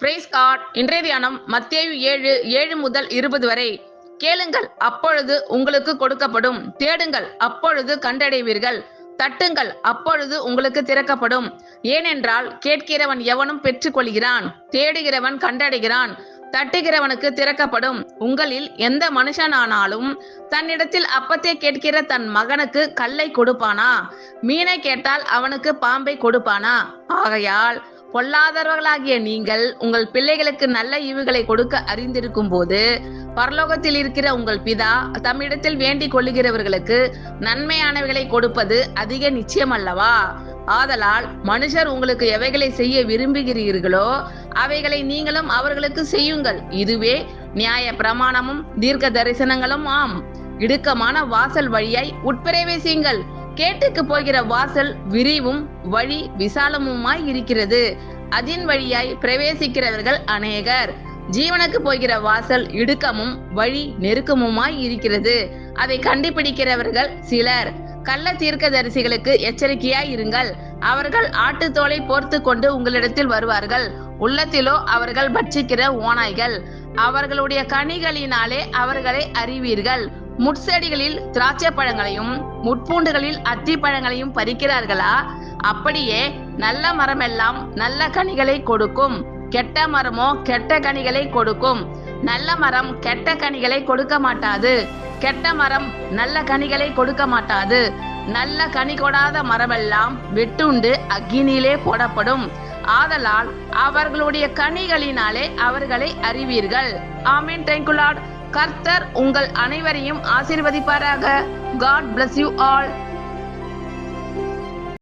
Price God. இன்றைய தியானம் மத்தேயு 7:7 முதல் 20 வரை. கேளுங்கள், அப்பொழுது உங்களுக்கு கொடுக்கப்படும். தேடுங்கள், அப்பொழுது கண்டடைவீர்கள். தட்டுங்கள், அப்பொழுது உங்களுக்கு திறக்கப்படும். ஏனென்றால் கேட்கிறவன் எவனும் பெற்றுக்கொள்கிறான், தேடுகிறவன் கண்டடைகிறான், தட்டுகிறவனுக்கு திறக்கப்படும். உங்களில் எந்த மனுஷனானாலும் தன்னிடத்தில் அப்பத்தை கேட்கிற தன் மகனுக்கு கல்லை கொடுப்பானா? மீனை கேட்டால் அவனுக்கு பாம்பை கொடுப்பானா? ஆகையால் பொல்லாதவர்களாகிய நீங்கள் உங்கள் பிள்ளைகளுக்கு நல்ல ஈவுகளை கொடுக்க அறிந்திருக்கும் போது, பரலோகத்தில் இருக்கிற உங்கள் பிதா தம்மிடத்தில் வேண்டிக் கொள்ளுகிறவர்களுக்கு நன்மையானவைகளை கொடுப்பது அதிக நிச்சயம் அல்லவா? ஆதலால் மனுஷர் உங்களுக்கு எவைகளை செய்ய விரும்புகிறீர்களோ அவைகளை நீங்களும் அவர்களுக்கு செய்யுங்கள். இதுவே நியாய பிரமாணமும் தீர்க்க தரிசனங்களும் ஆம். இடுக்கமான வாசல் வழியாய் உட்பிரவேசியுங்கள். கேட்டுக்கு போகிற வாசல் விரிவும் வழி விசாலமுமாய் இருக்கிறது, அதன் வழியாய் பிரவேசிக்கிறவர்கள் அநேகர். ஜீவனுக்கு போகிற வாசல் இடுக்கமும் வழி நெருக்கமுமாய் இருக்கிறது, அதை கண்டுபிடிக்கிறவர்கள் சிலர். கள்ள தீர்க்கதரிசிகளுக்கு எச்சரிக்கையாய் இருங்கள். அவர்கள் ஆட்டுத்தோலை போர்த்து கொண்டு உங்களிடத்தில் வருவார்கள், உள்ளத்திலோ அவர்கள் பட்சிக்கிற ஓநாய்கள். அவர்களுடைய கனிகளினாலே அவர்களை அறிவீர்கள். முட்செடிகளில் திராட்சை பழங்களையும் முட்பூண்டுகளில் அத்தி பழங்களையும் பறிக்கிறார்களா? அப்படியே நல்ல மரமெல்லாம் நல்ல கனிகளை கொடுக்கும், கெட்ட மரமோ கெட்ட கனிகளை கொடுக்கும். நல்ல மரம் கெட்ட கனிகளை கொடுக்க மாட்டாது, கெட்ட மரம் நல்ல கனிகளை கொடுக்க மாட்டாது. நல்ல கனி கொடாத மரமெல்லாம் வெட்டுண்டு அக்கினியிலே போடப்படும். ஆதலால் அவர்களுடைய கனிகளினாலே அவர்களை அறிவீர்கள். ஆமென். Thank you Lord. கர்த்தர் உங்கள் அனைவரையும் ஆசீர்வதிப்பாராக. God bless you all.